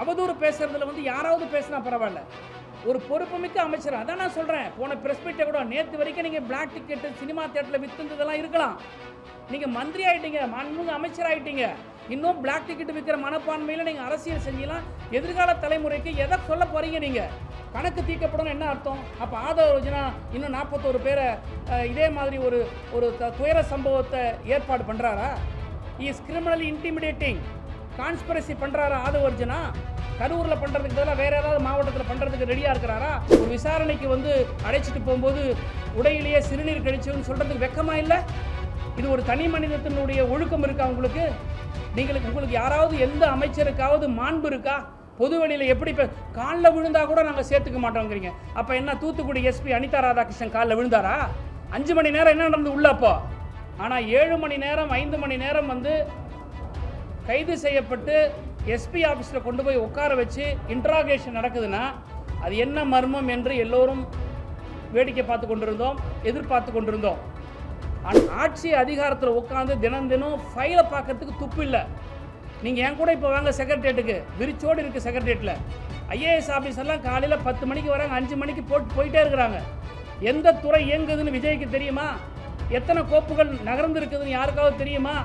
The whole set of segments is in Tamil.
அவதூறு பேசுறதுல வந்து யாராவது பேசினா பரவாயில்ல. ஒரு பொறுப்புமிக்க அமைச்சர், அதான் நான் சொல்கிறேன். போன ப்ரெஸ் மீட்டை கூட நேற்று வரைக்கும் நீங்கள் பிளாக் டிக்கெட்டு சினிமா தேட்டரில் விற்றுந்ததெல்லாம் இருக்கலாம். நீங்கள் மந்திரி ஆகிட்டீங்க, மாண்புமிகு அமைச்சர் ஆகிட்டீங்க. இன்னும் பிளாக் டிக்கெட் விற்கிற மனப்பான்மையில் நீங்கள் அரசியல் செஞ்சலாம். எதிர்கால தலைமுறைக்கு எதை சொல்ல போகிறீங்க? நீங்கள் கணக்கு தீர்க்கப்படணும் என்ன அர்த்தம்? அப்போ ஆதவ யோஜனா இன்னும் 41 பேரை இதே மாதிரி ஒரு துயர சம்பவத்தை ஏற்பாடு பண்ணுறாரா? இஸ் கிரிமினலி இன்டிமிடேட்டிங் கான்ஸ்பிரசி பண்ணுறாரா ஆதவ யோஜனா? கரூரில் பண்ணுறதுக்கு பதிலாக வேறு ஏதாவது மாவட்டத்தில் பண்ணுறதுக்கு ரெடியாக இருக்கிறாரா? ஒரு விசாரணைக்கு வந்து அழைச்சிட்டு போகும்போது உடையிலேயே சிறுநீர் கழிச்சுன்னு சொல்கிறதுக்கு வெக்கமாக இல்லை? இது ஒரு தனி மனிதத்தினுடைய ஒழுக்கம் இருக்கா உங்களுக்கு? உங்களுக்கு யாராவது எந்த அமைச்சருக்காவது மாண்பு இருக்கா? பொது வழியில் எப்படி காலில் விழுந்தா கூட நாங்கள் சேர்த்துக்க மாட்டோங்கிறீங்க. அப்போ என்ன தூத்துக்குடி எஸ்பி அனிதா ராதாகிருஷ்ணன் காலில் விழுந்தாரா? 5 மணி நேரம் என்ன நடந்து உள்ள அப்போ? ஆனால் 7 மணி நேரம் 5 மணி நேரம் வந்து கைது செய்யப்பட்டு எஸ்பி ஆஃபீஸில் கொண்டு போய் உட்கார வச்சு இன்ட்ராகேஷன் நடக்குதுன்னா அது என்ன மர்மம் என்று எல்லோரும் வேடிக்கை பார்த்து கொண்டிருந்தோம், எதிர்பார்த்து கொண்டிருந்தோம். ஆட்சி அதிகாரத்தில் உட்காந்து தினம் தினம் ஃபைலை பார்க்கறதுக்கு துப்பு இல்லை. நீங்கள் என் கூட இப்போ வாங்க செக்ரட்டரியேட்டுக்கு, விரிச்சோடு இருக்குது செக்ரட்டரியேட்டில். ஐஏஎஸ் ஆஃபீஸர்லாம் காலையில் 10 மணிக்கு வராங்க, 5 மணிக்கு போயிட்டே இருக்கிறாங்க. எந்த துறை இயங்குதுன்னு விஜய்க்கு தெரியுமா? எத்தனை கோப்புகள் நகர்ந்து இருக்குதுன்னு யாருக்காவது தெரியுமா?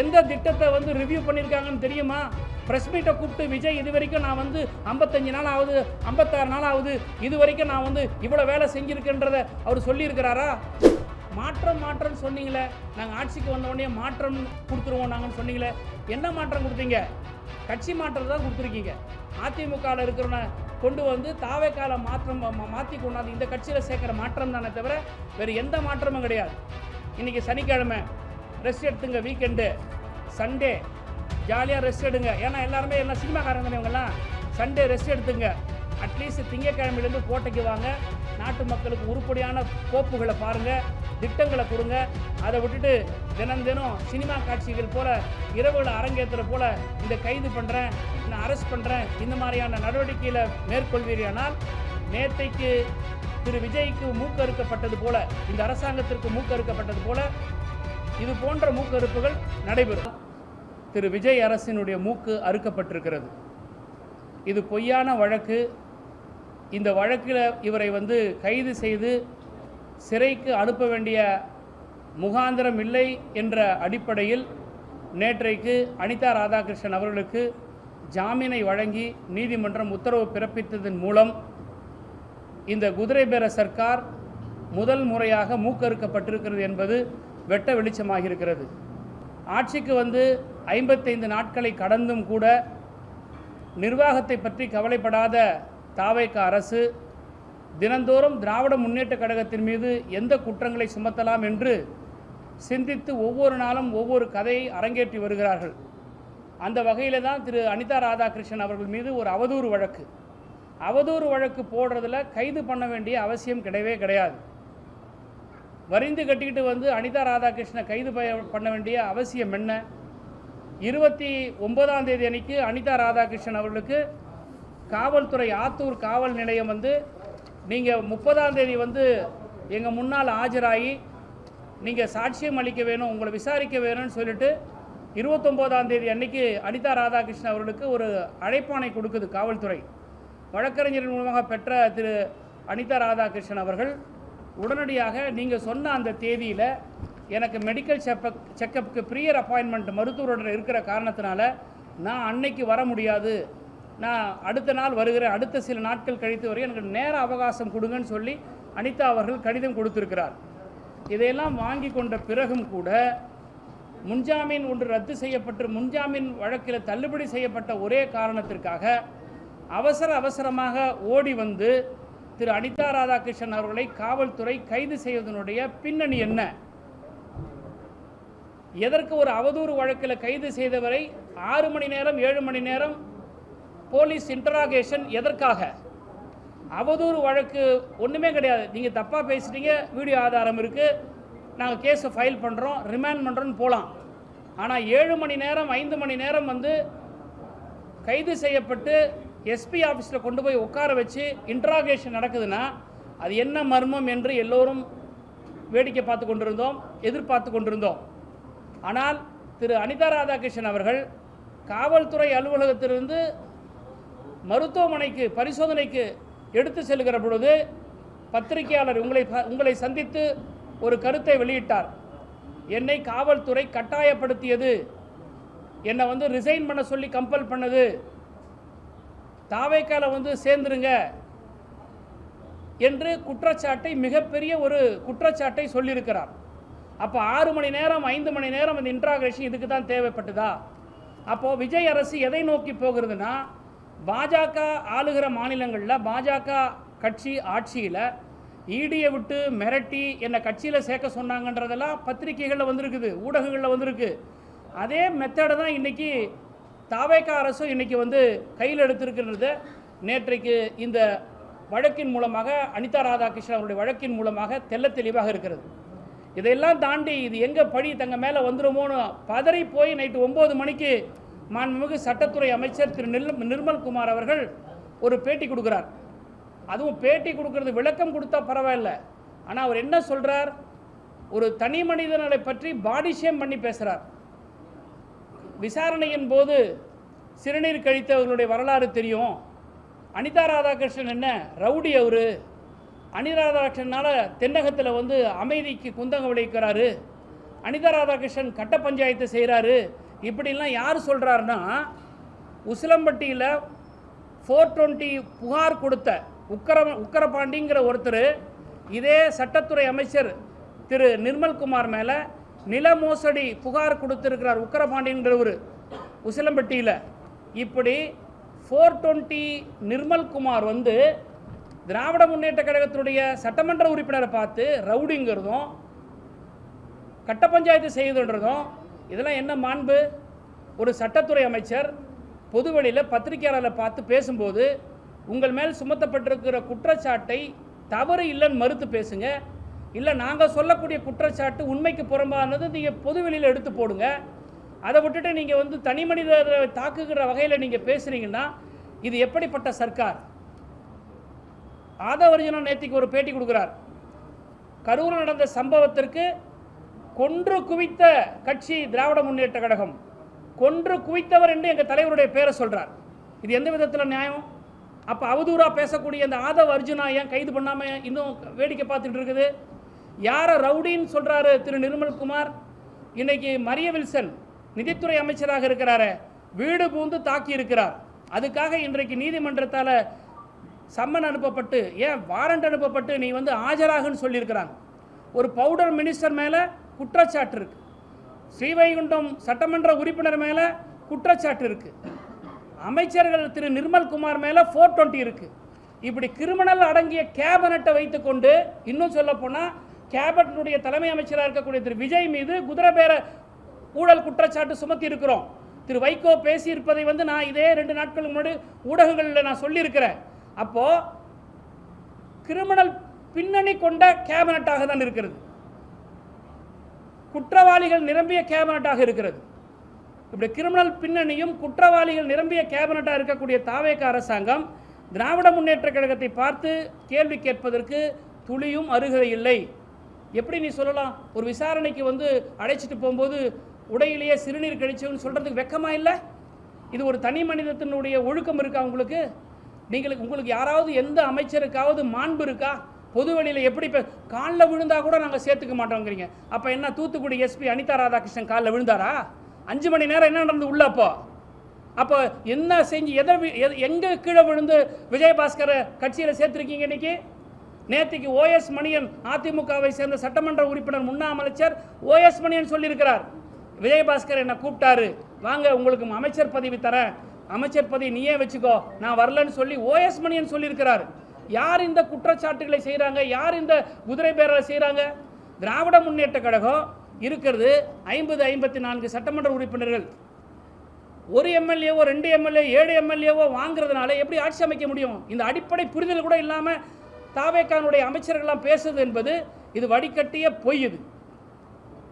எந்த திட்டத்தை வந்து ரிவ்யூ பண்ணியிருக்காங்கன்னு தெரியுமா? ப்ரெஸ் மீட்டை கூப்பிட்டு விஜய் இது வரைக்கும் நான் வந்து 55 நாள் ஆகுது, 56 நாள் ஆகுது, இது வரைக்கும் நான் வந்து இவ்வளோ வேலை செஞ்சுருக்கேன்றதை அவர் சொல்லியிருக்கிறாரா? மாற்றம்னு சொன்னீங்களே, நாங்கள் ஆட்சிக்கு வந்த உடனே மாற்றம் கொடுத்துருவோம் நாங்கன்னு சொன்னீங்களே, என்ன மாற்றம் கொடுத்தீங்க? கட்சி மாற்றம் தான் கொடுத்துருக்கீங்க. அதிமுகவில் இருக்கிறவனை கொண்டு வந்து தாவேக்கால மாற்றி கொண்டாந்து இந்த கட்சியில் சேர்க்குற மாற்றம் தானே தவிர வேறு எந்த மாற்றமும் கிடையாது. இன்றைக்கி சனிக்கிழமை ரெஸ்ட் எடுத்துங்க, வீக்கெண்டு சண்டே ஜாலியாக ரெஸ்ட் எடுங்க. ஏன்னா எல்லாருமே என்ன சினிமாக்காரங்க தானே இவங்கெல்லாம். சண்டே ரெஸ்ட் எடுத்துங்க. அட்லீஸ்ட் திங்கக்கிழமையிலேருந்து கோட்டைக்கு வாங்க, நாட்டு மக்களுக்கு உருப்படியான கோப்புகளை பாருங்கள், திட்டங்களை கொடுங்க. அதை விட்டுட்டு தினம் தினம் சினிமா காட்சிகள் போல் இரவுல அரங்கேற்றுற போல் இந்த கைது பண்ணுறேன், நான் அரெஸ்ட் பண்ணுறேன், இந்த மாதிரியான நடவடிக்கையில் மேற்கொள்வீர்கள். நேற்றைக்கு திரு விஜய்க்கு மூக்கு அறுக்கப்பட்டது போல, இந்த அரசாங்கத்திற்கு மூக்கு அறுக்கப்பட்டது போல இது போன்ற மூக்கறுப்புகள் நடைபெறும். திரு விஜய் அரசினுடைய மூக்கு அறுக்கப்பட்டிருக்கிறது. இது பொய்யான வழக்கு. இந்த வழக்கில் இவரை வந்து கைது செய்து சிறைக்கு அனுப்ப வேண்டிய முகாந்திரம் இல்லை என்ற அடிப்படையில் நேற்றைக்கு அனிதா ராதாகிருஷ்ணன் அவர்களுக்கு ஜாமீனை வழங்கி நீதிமன்றம் உத்தரவு பிறப்பித்ததன் மூலம் இந்த குதிரை பேர சர்க்கார் முதல் முறையாக மூக்கறுக்கப்பட்டிருக்கிறது என்பது வெட்ட வெளிச்சமாகியிருக்கிறது. ஆட்சிக்கு வந்து 55 நாட்களை கடந்தும் கூட நிர்வாகத்தை பற்றி கவலைப்படாத தாவேக அரசு தினந்தோறும் திராவிட முன்னேற்ற கழகத்தின் மீது எந்த குற்றங்களை சுமத்தலாம் என்று சிந்தித்து ஒவ்வொரு நாளும் ஒவ்வொரு கதையை அரங்கேற்றி வருகிறார்கள். அந்த வகையில் தான் திரு அனிதா ராதாகிருஷ்ணன் அவர்கள் மீது ஒரு அவதூறு வழக்கு போடுறதில் கைது பண்ண வேண்டிய அவசியம் கிடையாது. வரிந்து கட்டிக்கிட்டு வந்து அனிதா ராதாகிருஷ்ணன் கைது பண்ண வேண்டிய அவசியம் என்ன? 29ஆம் தேதி அன்னைக்கு அனிதா ராதாகிருஷ்ணன் அவர்களுக்கு காவல்துறை ஆத்தூர் காவல் நிலையம் வந்து நீங்கள் 30ஆம் தேதி வந்து எங்கள் முன்னால் ஆஜராகி நீங்கள் சாட்சியம் அளிக்க வேணும், உங்களை விசாரிக்க வேணும்னு சொல்லிட்டு 29ஆம் தேதி அன்னைக்கு அனிதா ராதாகிருஷ்ணன் அவர்களுக்கு ஒரு அழைப்பாணை கொடுக்குது காவல்துறை. வழக்கறிஞரின் மூலமாக பெற்ற திரு அனிதா ராதாகிருஷ்ணன் அவர்கள் உடனடியாக நீங்கள் சொன்ன அந்த தேதியில் எனக்கு மெடிக்கல் செக்கப்புக்கு ப்ரியர் அப்பாயின்மெண்ட் மருத்துவரோட இருக்கிற காரணத்தினால நான் அன்னைக்கு வர முடியாது, நான் அடுத்த நாள் வருகிறேன், அடுத்த சில நாட்கள் கழித்து வரை எனக்கு நேர அவகாசம் கொடுங்கன்னு சொல்லி அனிதா அவர்கள் கடிதம் கொடுத்திருக்கிறார். இதையெல்லாம் வாங்கி கொண்ட பிறகும் கூட முன்ஜாமீன் ஒன்று ரத்து செய்யப்பட்டு முன்ஜாமீன் வழக்கில் தள்ளுபடி செய்யப்பட்ட ஒரே காரணத்திற்காக அவசரமாக ஓடி வந்து திரு அனிதா ராதாகிருஷ்ணன் அவர்களை காவல்துறை கைது செய்வதனுடைய பின்னணி என்ன? எதற்கு ஒரு அவதூறு வழக்கில் கைது செய்தவரை 6 மணி நேரம் 7 மணி நேரம் போலீஸ் இன்டராகேஷன் எதற்காக? அவதூறு வழக்கு ஒன்றுமே கிடையாது. நீங்கள் தப்பாக பேசிட்டீங்க, வீடியோ ஆதாரம் இருக்குது, நாங்கள் கேஸை ஃபைல் பண்ணுறோம், ரிமாண்ட் பண்ணுறோன்னு போகலாம். ஆனால் 7 மணி நேரம் 5 மணி நேரம் வந்து கைது செய்யப்பட்டு எஸ்பி ஆஃபீஸில் கொண்டு போய் உட்கார வச்சு இன்ட்ராகேஷன் நடக்குதுன்னா அது என்ன மர்மம் என்று எல்லோரும் வேடிக்கை பார்த்து கொண்டிருந்தோம், எதிர்பார்த்து கொண்டிருந்தோம். ஆனால் திரு அனிதா ராதாகிருஷ்ணன் அவர்கள் காவல்துறை அலுவலகத்திலிருந்து மருத்துவமனைக்கு பரிசோதனைக்கு எடுத்து செல்கிற பொழுது பத்திரிகையாளர் உங்களை சந்தித்து ஒரு கருத்தை வெளியிட்டார். என்னை காவல்துறை கட்டாயப்படுத்தியது, என்னை ரிசைன் பண்ண சொல்லி கம்பல் பண்ணது, தாவேக்கால சேர்ந்துருங்க என்று குற்றச்சாட்டை, மிகப்பெரிய ஒரு குற்றச்சாட்டை சொல்லியிருக்கிறார். அப்போ 6 மணி நேரம் 5 மணி நேரம் அந்த இன்ட்ராகேஷன் இதுக்கு தான் தேவைப்பட்டதா? அப்போது விஜய் அரசு எதை நோக்கி போகிறதுனா, பாஜக ஆளுகிற மாநிலங்களில் பாஜக கட்சி ஆட்சியில் ஈடியை விட்டு மிரட்டி என்னை கட்சியில் சேர்க்க சொன்னாங்கன்றதெல்லாம் பத்திரிகைகளில் வந்திருக்குது, ஊடகங்களில் வந்திருக்கு. அதே மெத்தடை தான் இன்றைக்கி தாவேகா அரசும் இன்றைக்கி கையில் எடுத்திருக்கிறது. நேற்றைக்கு இந்த வழக்கின் மூலமாக, அனிதா ராதாகிருஷ்ணன் அவருடைய வழக்கின் மூலமாக தெள்ள தெளிவாக இருக்கிறது. இதையெல்லாம் தாண்டி இது எங்கே பழி தங்க மேலே வந்துடுமோன்னு பதறி போய் நைட்டு 9 மணிக்கு மாண்புமிகு சட்டத்துறை அமைச்சர் திரு நிர்மல்குமார் அவர்கள் ஒரு பேட்டி கொடுக்குறார். அதுவும் பேட்டி கொடுக்கறது விளக்கம் கொடுத்தா பரவாயில்ல, ஆனால் அவர் என்ன சொல்கிறார், ஒரு தனி மனிதனை பற்றி பாடி ஷேம் பண்ணி பேசுகிறார். விசாரணையின் போது சிறுநீர் கழித்தவர்களுடைய வரலாறு தெரியும். அனிதா ராதாகிருஷ்ணன் என்ன ரவுடி, அவரு அனிதா ராதாகிருஷ்ணனால் தென்னகத்தில் அமைதிக்கு குந்தகம் விளைவிக்கிறாரு, அனிதா ராதாகிருஷ்ணன் கட்ட பஞ்சாயத்து செய்கிறாரு, இப்படிலாம் யார் சொல்கிறாருன்னா, உசிலம்பட்டியில் 420 புகார் கொடுத்த உக்கரபாண்டிங்கிற ஒருத்தர் இதே சட்டத்துறை அமைச்சர் திரு நிர்மல்குமார் மேலே நில மோசடி புகார் கொடுத்திருக்கிறார். உக்கரபாண்டிங்கிறவர் உசிலம்பட்டியில். இப்படி 420 நிர்மல்குமார் திராவிட முன்னேற்ற கழகத்தினுடைய சட்டமன்ற உறுப்பினரை பார்த்து ரவுடிங்கிறதும் கட்ட பஞ்சாயத்து செய்துன்றதும், இதெல்லாம் என்ன மாண்பு? ஒரு சட்டத்துறை அமைச்சர் பொதுவெளியில் பத்திரிகையாளர்களை பார்த்து பேசும்போது உங்கள் மேல் சுமத்தப்பட்டிருக்கிற குற்றச்சாட்டை தவறு இல்லைன்னு மறுத்து பேசுங்க, இல்லை நாங்கள் சொல்லக்கூடிய குற்றச்சாட்டு உண்மைக்கு புறம்பானது நீங்கள் பொதுவெளியில் எடுத்து போடுங்க. அதை விட்டுட்டு நீங்கள் தனி மனிதரை தாக்குகிற வகையில் நீங்கள் பேசுகிறீங்கன்னா இது எப்படிப்பட்ட சர்க்கார்? ஆதவர்ஜுனன் நேற்றுக்கு ஒரு பேட்டி கொடுக்குறார். கரூரில் நடந்த சம்பவத்திற்கு கொன்று குவித்த கட்சி திராவிட முன்னேற்ற கழகம், கொன்று குவித்தவர் என்று எங்கள் தலைவருடைய பேரை சொல்கிறார். இது எந்த விதத்தில் நியாயம்? அப்போ அவதூறாக பேசக்கூடிய அந்த ஆதவ் அர்ஜுனா ஏன் கைது பண்ணாமல் இன்னும் வேடிக்கை பார்த்துட்டு இருக்குது? யாரை ரவுடின்னு சொல்கிறாரு திரு நிர்மல்குமார்? இன்னைக்கு மரிய வில்சன் நிதித்துறை அமைச்சராக இருக்கிறாரு, வீடு பூந்து தாக்கி இருக்கிறார். அதுக்காக இன்றைக்கு நீதிமன்றத்தால் சம்மன் அனுப்பப்பட்டு, ஏன் வாரண்ட் அனுப்பப்பட்டு நீ ஆஜராகுன்னு சொல்லியிருக்கிறாங்க. ஒரு பவுடர் மினிஸ்டர் மேலே குற்றச்சாட்டு இருக்குது, ஸ்ரீவைகுண்டம் சட்டமன்ற உறுப்பினர் மேலே குற்றச்சாட்டு இருக்குது, அமைச்சர்கள் திரு நிர்மல்குமார் மேலே 420 இருக்குது. இப்படி கிரிமினல் அடங்கிய கேபினட்டை வைத்துக்கொண்டு, இன்னும் சொல்ல போனால் கேபினட்டுடைய தலைமை அமைச்சராக இருக்கக்கூடிய திரு விஜய் மீது குதிரை பேர ஊழல் குற்றச்சாட்டு சுமத்தி இருக்கிறோம். திரு வைகோ பேசியிருப்பதை நான் இதே 2 நாட்களுக்கு முன்னாடி ஊடகங்களில் நான் சொல்லியிருக்கிறேன். அப்போது கிரிமினல் பின்னணி கொண்ட கேபினட்டாக தான் இருக்கிறது, குற்றவாளிகள் நிரம்பிய கேபினட்டாக இருக்கிறது. இப்படி கிரிமினல் பின்னணியும் குற்றவாளிகள் நிரம்பிய கேபினட்டாக இருக்கக்கூடிய தாவேகா அரசாங்கம் திராவிட முன்னேற்ற கழகத்தை பார்த்து கேள்வி கேட்பதற்கு துளியும் அருகதை இல்லை. எப்படி நீ சொல்லலாம்? ஒரு விசாரணைக்கு அழைச்சிட்டு போகும்போது உடையிலேயே சிறுநீர் கழிச்சவன்னு சொல்கிறதுக்கு வெக்கமாக இல்லை? இது ஒரு தனி மனிதத்தினுடைய ஒழுக்கம் இருக்கா உங்களுக்கு? உங்களுக்கு யாராவது எந்த அமைச்சருக்காவது மாண்பு இருக்கா? பொதுவெளியில் எப்படி காலில் விழுந்தா கூட நாங்கள் சேர்த்துக்க மாட்டோங்கிறீங்க. அப்போ என்ன தூத்துக்குடி எஸ்பி அனிதா ராதாகிருஷ்ணன் காலில் விழுந்தாரா? 5 மணி நேரம் என்ன நடந்து உள்ள? அப்போ என்ன செஞ்சு எங்கே கீழே விழுந்து விஜயபாஸ்கரை கட்சியில் சேர்த்துருக்கீங்க? இன்னைக்கு நேற்றுக்கு OS மணியன் அதிமுகவை சேர்ந்த சட்டமன்ற உறுப்பினர் முன்னாள் அமைச்சர் OS மணியன் சொல்லியிருக்கிறார், விஜயபாஸ்கர் என்னை கூப்பிட்டாரு, வாங்க உங்களுக்கு அமைச்சர் பதவி தரேன், அமைச்சர் பதவி நீயே வச்சுக்கோ, நான் வரலன்னு சொல்லி OS மணியன் சொல்லியிருக்கிறார். யார் இந்த குற்றச்சாட்டுகளை செய்கிறாங்க? யார் இந்த குதிரை பேரலை செய்கிறாங்க? திராவிட முன்னேற்ற கழகம் இருக்கிறது 50-54 சட்டமன்ற உறுப்பினர்கள், ஒரு எம்எல்ஏவோ 2 எம்எல்ஏ 7 எம்எல்ஏவோ வாங்குறதுனால எப்படி ஆட்சி அமைக்க முடியும்? இந்த அடிப்படை புரிதல் கூட இல்லாமல் தாவேக்கானுடைய அமைச்சர்கள்லாம் பேசுது என்பது இது வடிகட்டிய பொய். இது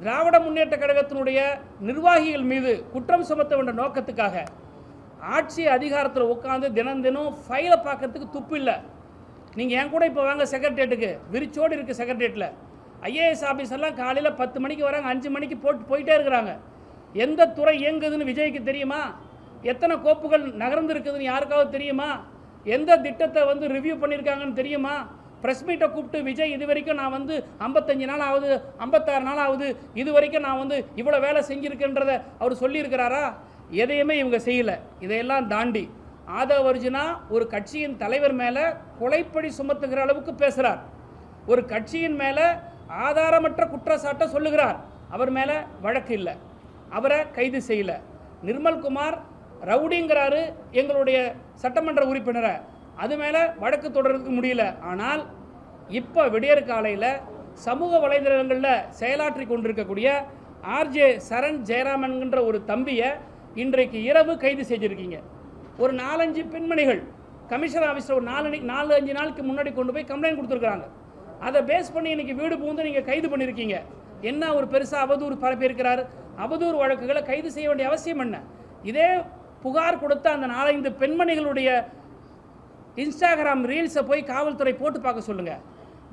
திராவிட முன்னேற்ற கழகத்தினுடைய நிர்வாகிகள் மீது குற்றம் சுமத்த வேண்டிய நோக்கத்துக்காக ஆட்சி அதிகாரத்தில் உட்காந்து தினம் ஃபைலை பார்க்கறதுக்கு துப்பு இல்லை. நீங்கள் என் கூட இப்போ வாங்க செக்ரட்டரியேட்டுக்கு, விரிச்சோடு இருக்குது செக்ரட்டரியேட்டில். ஐஏஎஸ் ஆஃபீஸர்லாம் காலையில் 10 மணிக்கு வராங்க, 5 மணிக்கு போயிட்டே இருக்கிறாங்க. எந்த துறை இயங்குதுன்னு விஜய்க்கு தெரியுமா? எத்தனை கோப்புகள் நகர்ந்துருக்குதுன்னு யாருக்காவது தெரியுமா? எந்த திட்டத்தை வந்து ரிவ்யூ பண்ணியிருக்காங்கன்னு தெரியுமா? ப்ரெஸ் மீட்டை கூப்பிட்டு விஜய் இது வரைக்கும் நான் வந்து 55 நாள் ஆகுது, 56 நாள் ஆகுது, இது வரைக்கும் நான் வந்து இவ்வளோ வேலை செஞ்சுருக்கேன்றதை அவர் சொல்லியிருக்கிறாரா? எதையுமே இவங்க செய்யலை. இதையெல்லாம் தாண்டி ஆதவ அர்ஜுனா ஒரு கட்சியின் தலைவர் மேலே கொலைப்பழி சுமத்துகிற அளவுக்கு பேசுகிறார். ஒரு கட்சியின் மேலே ஆதாரமற்ற குற்றச்சாட்டை சொல்லுகிறார். அவர் மேலே வழக்கு இல்லை, அவரை கைது செய்யலை. நிர்மல்குமார் ரவுடிங்கிறாரு எங்களுடைய சட்டமன்ற உறுப்பினரை, அது மேலே வழக்கு தொடர்றதுக்கு முடியல. ஆனால் இப்போ விடியற் காலையில் சமூக வலைதளங்களில் செயலாற்றி கொண்டிருக்கக்கூடிய ஆர்ஜே சரண் ஜெயராமன்கின்ற ஒரு தம்பியை இன்றைக்கு இரவு கைது செஞ்சுருக்கீங்க. ஒரு 4-5 பெண்மணிகள் கமிஷனர் ஆஃபீஸில் ஒரு 4-5 நாளுக்கு முன்னாடி கொண்டு போய் கம்ப்ளைண்ட் கொடுத்துருக்குறாங்க. அதை பேஸ் பண்ணி இன்றைக்கி வீடு புகுந்து நீங்கள் கைது பண்ணியிருக்கீங்க. என்ன ஒரு பெருசாக அவதூறு பரப்பியிருக்கிறார்? அவதூறு வழக்குகளை கைது செய்ய வேண்டிய அவசியம் என்ன? இதே புகார் கொடுத்த அந்த 4-5 பெண்மணிகளுடைய இன்ஸ்டாகிராம் ரீல்ஸை போய் காவல்துறை போட்டு பார்க்க சொல்லுங்கள்.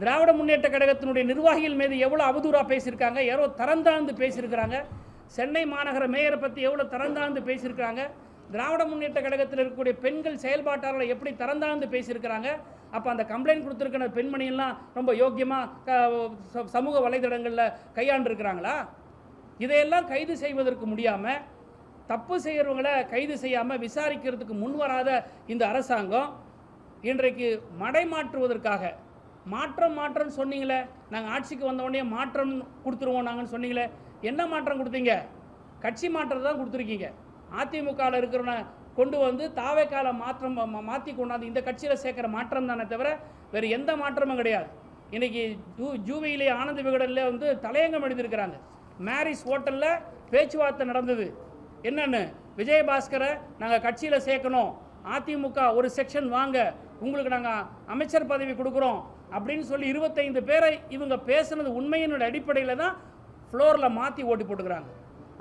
திராவிட முன்னேற்ற கழகத்தினுடைய நிர்வாகிகள் மீது எவ்வளோ அவதூறாக பேசியிருக்காங்க, எவ்வளோ தரந்தாழ்ந்து பேசியிருக்கிறாங்க. சென்னை மாநகர மேயரை பற்றி எவ்வளோ தரந்தாழ்ந்து பேசியிருக்கிறாங்க. திராவிட முன்னேற்ற கழகத்தில் இருக்கக்கூடிய பெண்கள் செயல்பாட்டாளர்களை எப்படி தரந்தாழ்ந்து பேசியிருக்கிறாங்க. அப்போ அந்த கம்ப்ளைண்ட் கொடுத்துருக்கிற பெண்மணியெல்லாம் ரொம்ப யோக்கியமாக சமூக வலைதளங்களில் கையாண்டிருக்கிறாங்களா? இதையெல்லாம் கைது செய்வதற்கு முடியாமல், தப்பு செய்கிறவங்களை கைது செய்யாமல் விசாரிக்கிறதுக்கு முன்வராத இந்த அரசாங்கம் இன்றைக்கு மடை மாற்றுவதற்காக மாற்றம்னு சொன்னீங்களே. நாங்கள் ஆட்சிக்கு வந்தவுடனே மாற்றம் கொடுத்துருவோம் நாங்கன்னு சொன்னீங்களே. என்ன மாற்றம் கொடுத்தீங்க? கட்சி மாற்றத்தை தான் கொடுத்துருக்கீங்க. அதிமுகவில் இருக்கிறவனை கொண்டு வந்து தாவேக்கால மாற்றி கொண்டாந்து இந்த கட்சியில் சேர்க்குற மாற்றம் தானே தவிர வேறு எந்த மாற்றமும் கிடையாது. இன்றைக்கி ஜூவியிலே ஆனந்த விகடனில் வந்து தலையங்கம் எழுதியிருக்கிறாங்க. மேரிஸ் ஹோட்டலில் பேச்சுவார்த்தை நடந்தது. என்னென்னு, விஜயபாஸ்கரை நாங்கள் கட்சியில் சேர்க்கணும், அதிமுக ஒரு செக்ஷன் வாங்க, உங்களுக்கு நாங்கள் அமைச்சர் பதவி கொடுக்குறோம் அப்படின்னு சொல்லி 25 பேரை இவங்க பேசுனது உண்மையினுடைய அடிப்படையில் தான் ஃப்ளோரில் மாற்றி ஓட்டி போட்டுக்கிறாங்க.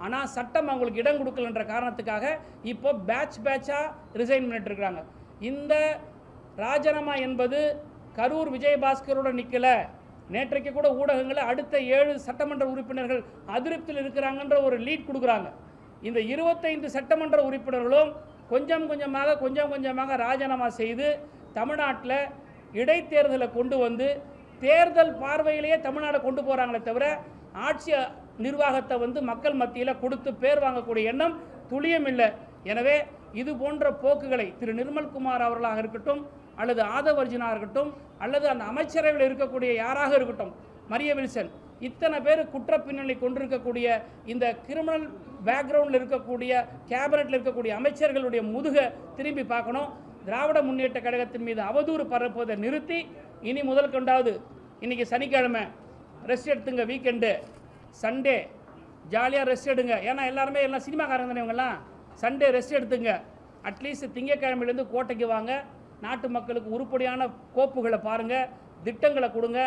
ஆனால் சட்டம் அவங்களுக்கு இடம் கொடுக்கலன்ற காரணத்துக்காக இப்போ பேட்சாக ரிசைன் பண்ணிட்டுருக்குறாங்க. இந்த ராஜினாமா என்பது கரூர் விஜயபாஸ்கரோட நிற்கலை. நேற்றைக்கு கூட ஊடகங்களில் அடுத்த 7 சட்டமன்ற உறுப்பினர்கள் அதிருப்தியில் இருக்கிறாங்கன்ற ஒரு லீட் கொடுக்குறாங்க. இந்த 25 சட்டமன்ற உறுப்பினர்களும் கொஞ்சம் கொஞ்சமாக ராஜினாமா செய்து தமிழ்நாட்டில் இடைத்தேர்தலை கொண்டு வந்து தேர்தல் பார்வையிலேயே தமிழ்நாடு கொண்டு போகிறாங்களே தவிர ஆட்சி நிர்வாகத்தை வந்து மக்கள் மத்தியில் கொடுத்து பேர் வாங்கக்கூடிய எண்ணம் துளியும் இல்லை. எனவே இது போன்ற போக்குகளை திரு நிர்மல்குமார் அவர்களாக இருக்கட்டும், அல்லது ஆதவ அர்ஜுனா இருக்கட்டும், அல்லது அந்த அமைச்சரவையில் இருக்கக்கூடிய யாராக இருக்கட்டும், மரிய வில்சன், இத்தனை பேர் குற்ற பின்னணி கொண்டிருக்கக்கூடிய இந்த கிரிமினல் பேக்ரவுண்டில் இருக்கக்கூடிய கேபினட்டில் இருக்கக்கூடிய அமைச்சர்களுடைய முதுகை திரும்பி பார்க்கணும். திராவிட முன்னேற்ற கழகத்தின் மீது அவதூறு பரப்புவதை நிறுத்தி இனி முதல் கொண்டாவது இன்றைக்கி சனிக்கிழமை ரெஸ்ட் எடுத்துங்க, வீக்கெண்டு சண்டே ஜாலியாக ரெஸ்ட் எடுங்க. ஏன்னா எல்லாருமே எல்லாம் சினிமாக்காரங்க தானே இவங்கெல்லாம். சண்டே ரெஸ்ட் எடுத்துங்க. அட்லீஸ்ட் திங்கக்கிழமையிலேருந்து கோட்டைக்கு வாங்க, நாட்டு மக்களுக்கு உருப்படியான கோப்புகளை பாருங்கள், திட்டங்களை கொடுங்க.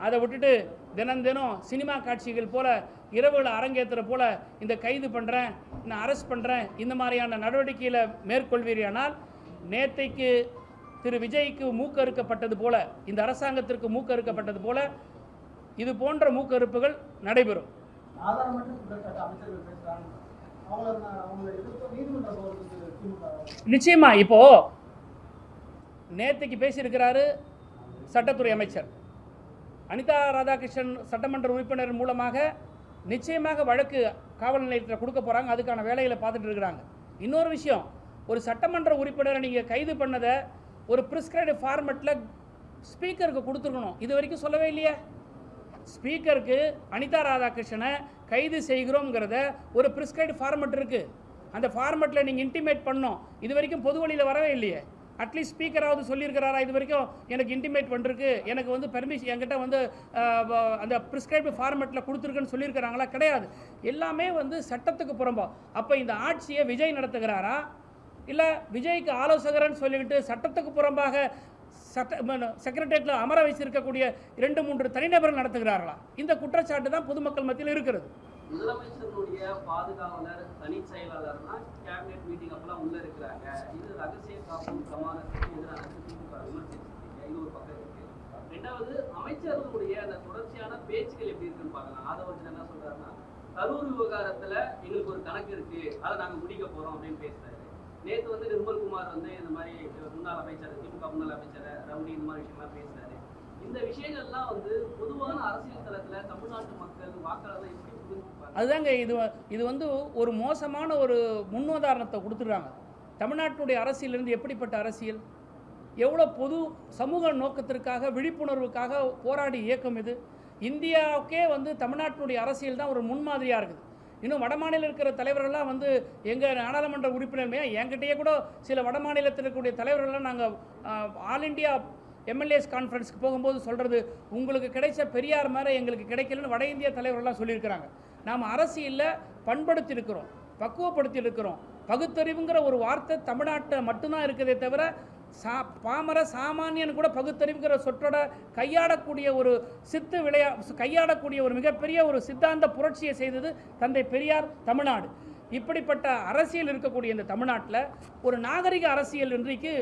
அதை விட்டுட்டு தினம் சினிமா காட்சிகள் போல் இரவுகளை அரங்கேற்றுற போல் இந்த கைது பண்ணுறேன், நான் அரெஸ்ட் பண்ணுறேன், இந்த மாதிரியான நடவடிக்கையில் மேற்கொள்வீரானால் நேற்றைக்கு திரு விஜய்க்கு மூக்கறுக்கப்பட்டது போல, இந்த அரசாங்கத்திற்கு மூக்கறுக்கப்பட்டது போல இது போன்ற மூக்கறுப்புகள் நடைபெறும். நிச்சயமா இப்போ நேற்றைக்கு பேசியிருக்கிறாரு சட்டத்துறை அமைச்சர் அனிதா ராதாகிருஷ்ணன் சட்டமன்ற உறுப்பினர் மூலமாக நிச்சயமாக வழக்கு காவல் நிலையத்தில் கொடுக்க போகிறாங்க. அதுக்கான வேலைகளை பார்த்துட்டு இருக்கிறாங்க. இன்னொரு விஷயம், ஒரு சட்டமன்ற உறுப்பினரை நீங்கள் கைது பண்ணதை ஒரு ப்ரிஸ்கிரைப்டு ஃபார்மெட்டில் ஸ்பீக்கருக்கு கொடுத்துருக்கணும். இது வரைக்கும் சொல்லவே இல்லையே. ஸ்பீக்கருக்கு அனிதா ராதாகிருஷ்ணனை கைது செய்கிறோங்கிறத ஒரு ப்ரிஸ்கிரைப்டு ஃபார்மெட் இருக்குது. அந்த ஃபார்மெட்டில் நீங்கள் இன்டிமேட் பண்ணோம். இது வரைக்கும் பொது வழியில் வரவே இல்லையே. அட்லீஸ்ட் ஸ்பீக்கராவது சொல்லியிருக்கிறாரா, இது வரைக்கும் எனக்கு இன்டிமேட் பண்ணிருக்கு, எனக்கு வந்து பெர்மிஷன் என்கிட்ட வந்து அந்த ப்ரிஸ்கிரைப்டு ஃபார்மெட்டில் கொடுத்துருக்குன்னு சொல்லியிருக்கிறாங்களா? கிடையாது. எல்லாமே வந்து சட்டத்துக்கு புறம்பா. அப்போ இந்த ஆட்சியை விஜய் நடத்துகிறாரா, இல்லை விஜய்க்கு ஆலோசகர்னு சொல்லிக்கிட்டு சட்டத்துக்கு புறம்பாக செக்ரட்டேரியட்டில் அமர வச்சிருக்கக்கூடிய 2-3 தனிநபர்கள் நடத்துகிறார்களா? இந்த குற்றச்சாட்டு தான் பொதுமக்கள் மத்தியில் இருக்கிறது. முதலமைச்சருடைய பாதுகாவலர் தனி செயலாளர்னா கேபினெட் மீட்டிங் அப்பெல்லாம் உள்ள இருக்கிறாங்க. இது ரகசிய காப்பு பிரமாணத்துக்கு எதிரான விமர்சிச்சிருக்கீங்க. இது ஒரு பக்கம் இருக்கு. ரெண்டாவது, அமைச்சர்களுடைய அந்த தொடர்ச்சியான பேச்சுகள் எப்படி இருக்குன்னு பார்க்கலாம். ஆதவ அர்ஜுனா என்ன சொல்றாருன்னா, கரூர் விவகாரத்துல எங்களுக்கு ஒரு கணக்கு இருக்கு, அதை நாங்கள் முடிக்க போறோம் அப்படின்னு பேசுறாரு. நேற்று வந்து நிர்மல்குமார் வந்து இந்த மாதிரி முன்னாள் அமைச்சர், திமுக முன்னாள் அமைச்சர் ரவுடி இந்த மாதிரி விஷயம்லாம் பேசுறாரு. இந்த விஷயங்கள்லாம் வந்து பொதுவான அரசியல் தளத்துல தமிழ்நாட்டு மக்கள் வாக்காளர்கள் எப்படி புரிஞ்சுப்பாங்க? அதுதாங்க இது வந்து ஒரு மோசமான ஒரு முன்னுதாரணத்தை கொடுத்துட்றாங்க. தமிழ்நாட்டுடைய அரசியலிருந்து எப்படிப்பட்ட அரசியல், எவ்வளோ பொது சமூக நோக்கத்திற்காக விழிப்புணர்வுக்காக போராடிய இயக்கம் இது. இந்தியாவுக்கே வந்து தமிழ்நாட்டினுடைய அரசியல் தான் ஒரு முன்மாதிரியாக இருக்குது. இன்னும் வடமாநிலம் இருக்கிற தலைவர்கள்லாம் வந்து எங்கள் நாடாளுமன்ற உறுப்பினருமே என்கிட்டயே கூட சில வடமாநிலத்தில் இருக்கக்கூடிய தலைவர்கள்லாம் நாங்கள் ஆல் இண்டியா எம்எல்ஏஸ் கான்ஃபரன்ஸ்க்கு போகும்போது சொல்கிறது, உங்களுக்கு கிடைச்ச பெரியார் மாதிரி எங்களுக்கு கிடைக்கலன்னு வட இந்திய தலைவர்கள்லாம் சொல்லியிருக்கிறாங்க. நாம் அரசியலில் பண்படுத்தியிருக்கிறோம், பக்குவப்படுத்தியிருக்கிறோம். பகுத்தறிவுங்கிற ஒரு வார்த்தை தமிழ்நாட்டை மட்டும்தான் இருக்குதே தவிர பாமர சாமானியன் கூட பகுத்தறிவுங்கிற சொற்றோட கையாடக்கூடிய ஒரு கையாடக்கூடிய ஒரு மிகப்பெரிய ஒரு சித்தாந்த புரட்சியை செய்தது தந்தை பெரியார், தமிழ்நாடு. இப்படிப்பட்ட அரசியல் இருக்கக்கூடிய இந்த தமிழ்நாட்டில் ஒரு நாகரிக அரசியல் இன்றைக்கு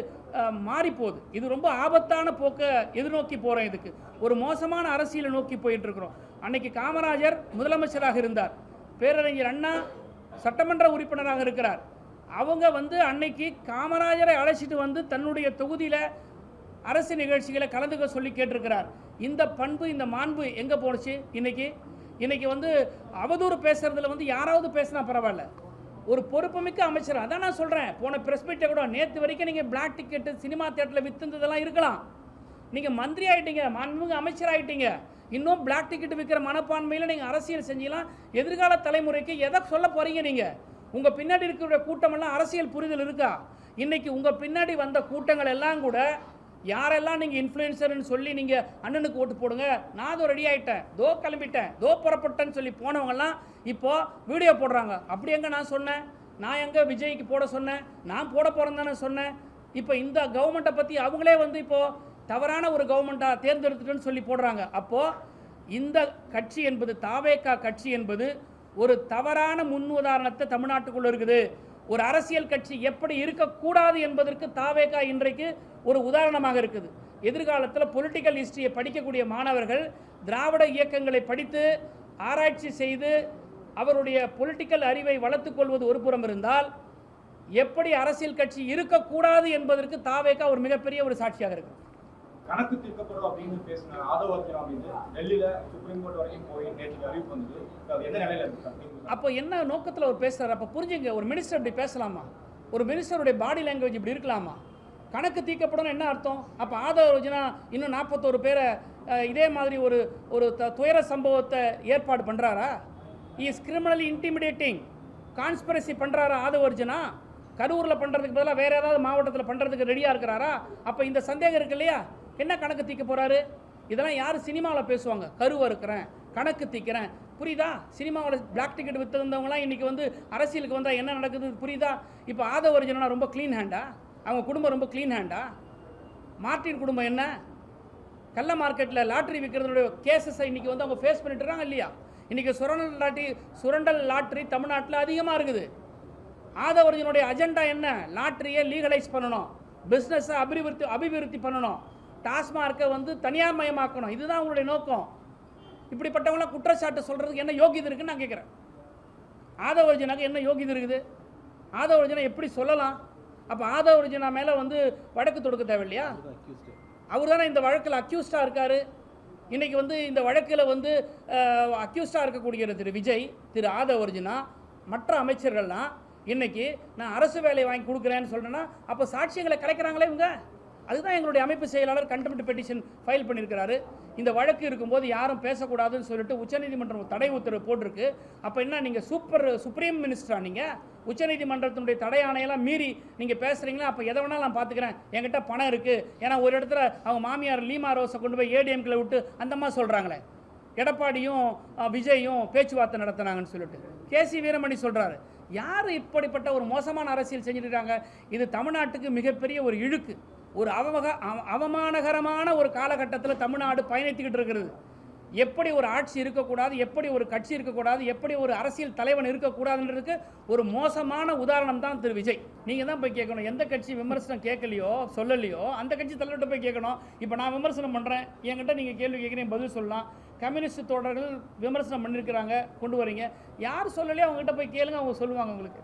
மாறிப்போகுது. இது ரொம்ப ஆபத்தான போக்கை எதிர்நோக்கி போகிறோம். இதுக்கு ஒரு மோசமான அரசியலை நோக்கி போயிட்டுருக்குறோம். அன்னைக்கு காமராஜர் முதலமைச்சராக இருந்தார், பேரறிஞர் அண்ணா சட்டமன்ற உறுப்பினராக இருக்கிறார். அவங்க வந்து அன்னைக்கு காமராஜரை அழைச்சிட்டு வந்து தன்னுடைய தொகுதியில் அரசு நிகழ்ச்சிகளை கலந்துக்க சொல்லி கேட்டிருக்கிறார். இந்த பண்பு, இந்த மாண்பு எங்கே போணுச்சு? இன்னைக்கு வந்து அவதூறு பேசுறதுல வந்து யாராவது பேசினா பரவாயில்ல, ஒரு பொறுப்புமிக்க அமைச்சர். அதான் நான் சொல்கிறேன், போன ப்ரெஸ் மீட்டை கூட நேற்று வரைக்கும் நீங்கள் பிளாக் டிக்கெட்டு சினிமா தேட்டரில் விற்றுந்ததெல்லாம் இருக்கலாம். நீங்கள் மந்திரி ஆகிட்டீங்க, மாண்புமிகு அமைச்சர் ஆகிட்டீங்க. இன்னும் பிளாக் டிக்கெட் விற்கிற மனப்பான்மையில் நீங்கள் அரசியல் செஞ்சீங்கன்னா எதிர்கால தலைமுறைக்கு எதை சொல்ல போகிறீங்க? நீங்கள் உங்கள் பின்னாடி இருக்கிற கூட்டமெல்லாம் அரசியல் புரிதல் இருக்கா? இன்றைக்கி உங்கள் பின்னாடி வந்த கூட்டங்கள் எல்லாம் கூட யாரெல்லாம் நீங்கள் இன்ஃப்ளூயன்சர்னு சொல்லி நீங்கள் அண்ணனுக்கு ஓட்டு போடுங்க, நான் அதோ ரெடி ஆகிட்டேன், தோ கிளம்பிட்டேன், தோ புறப்பட்டேன்னு சொல்லி போனவங்கெல்லாம் இப்போது வீடியோ போடுறாங்க. அப்படி எங்கே நான் சொன்னேன்? நான் எங்கே விஜய்க்கு போட சொன்னேன்? நான் போட போகிறேன் தானே சொன்னேன். இப்போ இந்த கவர்மெண்ட்டை பற்றி அவங்களே வந்து இப்போது தவறான ஒரு கவர்மெண்ட்டாக தேர்ந்தெடுத்துட்டுன்னு சொல்லி போடுறாங்க. அப்போது இந்த கட்சி என்பது, தாவேகா கட்சி என்பது ஒரு தவறான முன்னுதாரணத்தை தமிழ்நாட்டுக்குள்ளே இருக்குது. ஒரு அரசியல் கட்சி எப்படி இருக்கக்கூடாது என்பதற்கு தாவேகா இன்றைக்கு ஒரு உதாரணமாக இருக்குது. எதிர்காலத்தில் பொலிட்டிக்கல் ஹிஸ்டரியை படிக்கக்கூடிய மாணவர்கள் திராவிட இயக்கங்களை படித்து ஆராய்ச்சி செய்து அவருடைய பொலிட்டிக்கல் அறிவை வளர்த்துக் கொள்வது ஒரு புறம் இருந்தால், எப்படி அரசியல் கட்சி இருக்கக்கூடாது என்பதற்கு தாவேகா ஒரு மிகப்பெரிய ஒரு சாட்சியாக இருக்குது. கணக்கு தீர்க்கப்படும் அப்படின்னு பேசின ஆதவ அர்ஜுனா அப்படின்னு டெல்லியில சுப்ரீம் கோர்ட் வரைக்கும் போய் நேற்று அறிவிப்பு வந்தது. அது எந்த நிலையில இருக்கு? அப்போ என்ன நோக்கத்தில் அவர் பேசுறாரு? அப்போ புரிஞ்சுங்க, ஒரு மினிஸ்டர் இப்படி பேசலாமா? ஒரு மினிஸ்டருடைய பாடி லாங்குவேஜ் இப்படி இருக்கலாமா? கணக்கு தீர்க்கப்படும் என்ன அர்த்தம்? அப்போ ஆதவ அர்ஜுனா இன்னும் 41 பேரை இதே மாதிரி ஒரு துயர சம்பவத்தை ஏற்பாடு பண்ணுறாரா? இஸ் கிரிமினலி இன்டிமிடேட்டிங் கான்ஸ்பிரசி பண்ணுறாரா ஆதவ அர்ஜுனா? கரூரில் பண்ணுறதுக்கு பதிலாக வேறு ஏதாவது மாவட்டத்தில் பண்ணுறதுக்கு ரெடியாக இருக்கிறாரா? அப்போ இந்த சந்தேகம் இருக்கு இல்லையா? என்ன கணக்கு தீர்க்க போகிறாரு? இதெல்லாம் யார் சினிமாவில் பேசுவாங்க? கருவாக இருக்கிறேன், கணக்கு தீர்க்கிறேன், புரியுதா? சினிமாவில் பிளாக் டிக்கெட் விற்றுந்தவங்களாம் இன்றைக்கி வந்து அரசியலுக்கு வந்தால் என்ன நடக்குது புரியுதா? இப்போ ஆதவ அர்ஜுனா ரொம்ப க்ளீன் ஹேண்டா? அவங்க குடும்பம் ரொம்ப க்ளீன் ஹேண்டா? மார்ட்டின் குடும்பம் என்ன? கள்ள மார்க்கெட்டில் லாட்ரி விற்கிறதுடைய கேசஸை இன்றைக்கி வந்து அவங்க ஃபேஸ் பண்ணிட்டு இருக்காங்க இல்லையா? இன்றைக்கி சுரண்டல் லாட்ரி தமிழ்நாட்டில் அதிகமாக இருக்குது. ஆதவ அர்ஜுனுடைய அஜெண்டா என்ன? லாட்ரியை லீகலைஸ் பண்ணணும், பிஸ்னஸை அபிவிருத்தி பண்ணணும், டாஸ்மார்க்கை வந்து தனியார் மயமாக்கணும். இதுதான் அவங்களுடைய நோக்கம். இப்படிப்பட்டவங்களாம் குற்றச்சாட்டு சொல்கிறதுக்கு என்ன யோகியது இருக்குன்னு நான் கேட்குறேன். ஆதவ அர்ஜுனாக்கு என்ன யோகியது இருக்குது? ஆதவ அர்ஜுனா எப்படி சொல்லலாம்? அப்போ ஆதவ அர்ஜுனா மேலே வந்து வழக்கு தொடுக்க தேவையில்லையா? அவர் தானே இந்த வழக்கில் அக்யூஸ்டாக இருக்கார். இன்றைக்கி வந்து இந்த வழக்கில் வந்து அக்யூஸ்டாக இருக்கக்கூடிய திரு விஜய், திரு ஆதவ அர்ஜுனா, மற்ற அமைச்சர்கள்லாம் இன்றைக்கி நான் அரசு வேலை வாங்கி கொடுக்குறேன்னு சொல்கிறேன்னா அப்போ சாட்சியங்களை கலைக்கிறாங்களே இவங்க. அதுதான் எங்களுடைய அமைப்பு செயலாளர் கண்டெம்ட் பெட்டிஷன் ஃபைல் பண்ணியிருக்கிறாரு. இந்த வழக்கு இருக்கும்போது யாரும் பேசக்கூடாதுன்னு சொல்லிட்டு உச்சநீதிமன்றம் தடை உத்தரவு போட்டிருக்கு. அப்போ என்ன, நீங்கள் சுப்ரீம் மினிஸ்டரா? நீங்கள் உச்சநீதிமன்றத்தினுடைய தடை ஆணையெல்லாம் மீறி நீங்கள் பேசுகிறீங்களா? அப்போ எதை வேணாலும் நான் பார்த்துக்கிறேன், என்கிட்ட பணம் இருக்குது. ஏன்னா ஒரு இடத்துல அவங்க மாமியார் லீமா ரோஸை கொண்டு போய் ஏடிஎம்கில் விட்டு அந்தம்மா சொல்கிறாங்களே, எடப்பாடியும் விஜயும் பேச்சுவார்த்தை நடத்துனாங்கன்னு சொல்லிட்டு கேசி வீரமணி சொல்கிறாரு. யார் இப்படிப்பட்ட ஒரு மோசமான அரசியல் செஞ்சுருக்காங்க? இது தமிழ்நாட்டுக்கு மிகப்பெரிய ஒரு இழுக்கு, ஒரு அவமானகரமான ஒரு காலகட்டத்தில் தமிழ்நாடு பயணித்துக்கிட்டு இருக்கிறது. எப்படி ஒரு ஆட்சி இருக்கக்கூடாது, எப்படி ஒரு கட்சி இருக்கக்கூடாது, எப்படி ஒரு அரசியல் தலைவன் இருக்கக்கூடாதுன்றதுக்கு ஒரு மோசமான உதாரணம் தான் திரு விஜய். நீங்கள் தான் போய் கேட்கணும். எந்த கட்சி விமர்சனம் கேட்கலையோ சொல்லலையோ அந்த கட்சி தலைவர்கிட்ட போய் கேட்கணும். இப்போ நான் விமர்சனம் பண்ணுறேன், என்கிட்ட நீங்கள் கேள்வி கேட்குறீங்க, பதில் சொல்லலாம். கம்யூனிஸ்ட் தோழர்கள் விமர்சனம் பண்ணியிருக்கிறாங்க, கொண்டு வரீங்க. யார் சொல்லலையோ அவங்ககிட்ட போய் கேளுங்க, அவங்க சொல்லுவாங்க உங்களுக்கு.